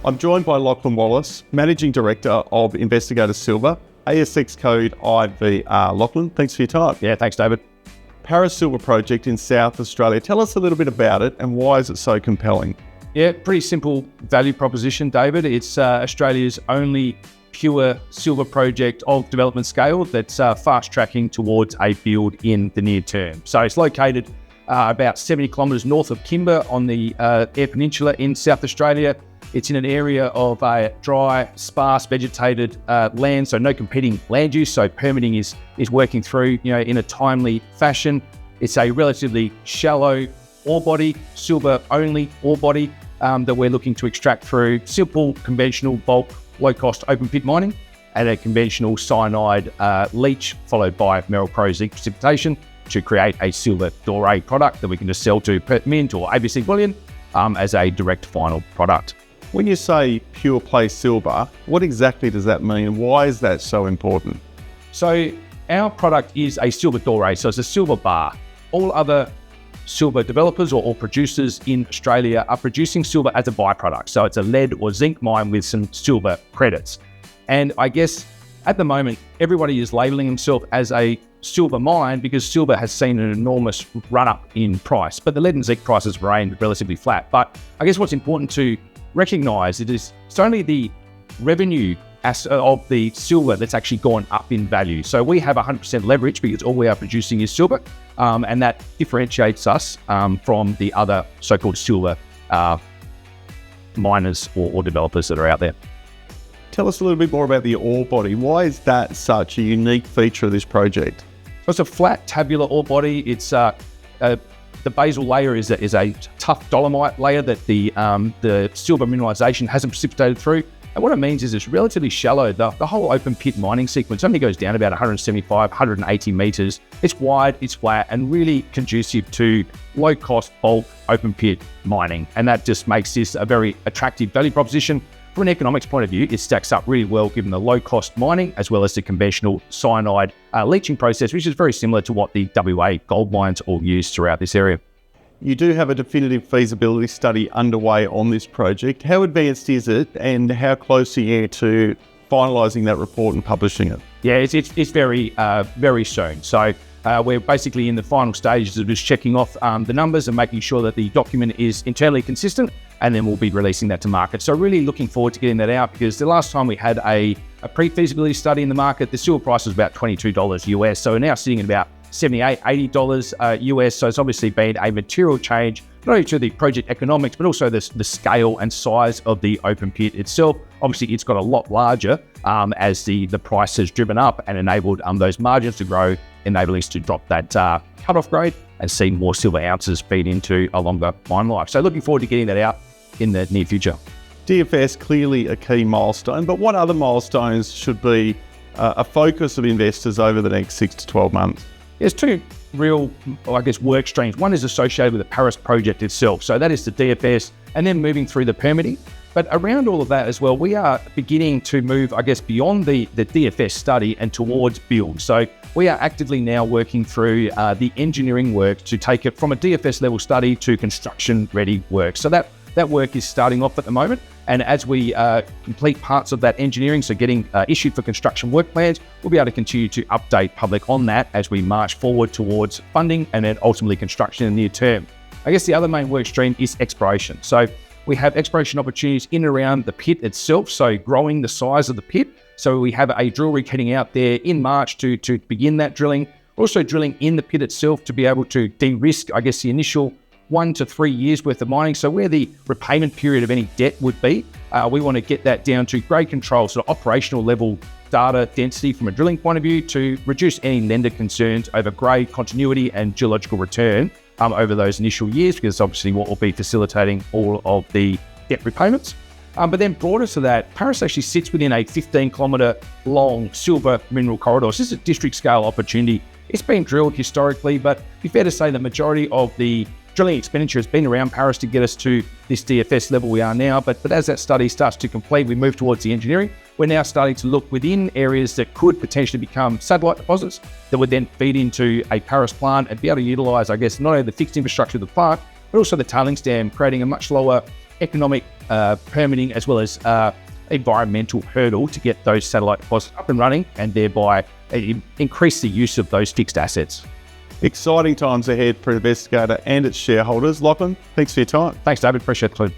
I'm joined by Lachlan Wallace, Managing Director of Investigator Silver, ASX code IVR. Lachlan, thanks for your time. Yeah, thanks, David. Paris Silver Project in South Australia. Tell us a little bit about it and why is it so compelling? Yeah, pretty simple value proposition, David. It's Australia's only pure silver project of development scale that's fast tracking towards a build in the near term. So it's located about 70 kilometres north of Kimber on the Eyre Peninsula in South Australia. It's in an area of dry, sparse, vegetated land, so no competing land use. So permitting is working through, in a timely fashion. It's a relatively shallow ore body, silver-only ore body that we're looking to extract through simple, conventional, bulk, low-cost open-pit mining and a conventional cyanide leach, followed by merrill-crowe zinc precipitation to create a silver doré product that we can just sell to Perth Mint or ABC Bullion as a direct final product. When you say pure play silver, what exactly does that mean? Why is that so important? So our product is a silver doré, so it's a silver bar. All other silver developers or producers in Australia are producing silver as a byproduct. So it's a lead or zinc mine with some silver credits. And I guess at the moment, everybody is labeling themselves as a silver mine because silver has seen an enormous run up in price, but the lead and zinc prices remained relatively flat. But I guess what's important to recognize it's only the revenue of the silver that's actually gone up in value. So we have 100% leverage because all we are producing is silver, and that differentiates us from the other so-called silver miners or developers that are out there. Tell us a little bit more about the ore body. Why is that such a unique feature of this project? So it's a flat tabular ore body. It's the basal layer is a tough dolomite layer that the silver mineralization hasn't precipitated through. And what it means is it's relatively shallow. The whole open pit mining sequence only goes down about 175, 180 meters. It's wide, it's flat, and really conducive to low cost bulk open pit mining. And that just makes this a very attractive value proposition. From an economics point of view, it stacks up really well given the low cost mining as well as the conventional cyanide leaching process, which is very similar to what the WA gold mines all use throughout this area. You do have a definitive feasibility study underway on this project. How advanced is it and how close are you to finalising that report and publishing it? Yeah, it's very soon. So we're basically in the final stages of just checking off the numbers and making sure that the document is internally consistent, and then we'll be releasing that to market. So really looking forward to getting that out because the last time we had a pre-feasibility study in the market, the silver price was about $22 US. So we're now sitting at about $78, $80 US. So it's obviously been a material change, not only to the project economics, but also the scale and size of the open pit itself. Obviously, it's got a lot larger as the price has driven up and enabled those margins to grow, enabling us to drop that cut-off grade and see more silver ounces feed into a longer mine life. So looking forward to getting that out in the near future. DFS clearly a key milestone, but what other milestones should be a focus of investors over the next 6 to 12 months? There's two real, work streams. One is associated with the Paris project itself. So that is the DFS and then moving through the permitting. But around all of that as well, we are beginning to move, beyond the DFS study and towards build. So we are actively now working through the engineering work to take it from a DFS level study to construction ready work. So that work is starting off at the moment. And as we complete parts of that engineering, so getting issued for construction work plans, we'll be able to continue to update public on that as we march forward towards funding and then ultimately construction in the near term. I guess the other main work stream is exploration. So we have exploration opportunities in and around the pit itself, so growing the size of the pit. So we have a drill rig heading out there in March to begin that drilling. Also drilling in the pit itself to be able to de-risk, the initial 1 to 3 years worth of mining. So where the repayment period of any debt would be, we want to get that down to grade control, sort of operational level data density from a drilling point of view to reduce any lender concerns over grade continuity and geological return over those initial years, because obviously what will be facilitating all of the debt repayments. But then broader to that, Paris actually sits within a 15-kilometre long silver mineral corridor. So this is a district scale opportunity. It's been drilled historically, but it'd be fair to say the majority of the drilling expenditure has been around Paris to get us to this DFS level we are now. But as that study starts to complete, we move towards the engineering. We're now starting to look within areas that could potentially become satellite deposits that would then feed into a Paris plant and be able to utilise, not only the fixed infrastructure of the plant, but also the tailings dam, creating a much lower economic, permitting, as well as environmental hurdle to get those satellite deposits up and running, and thereby increase the use of those fixed assets. Exciting times ahead for Investigator and its shareholders. Lachlan, thanks for your time. Thanks, David. Appreciate the clue.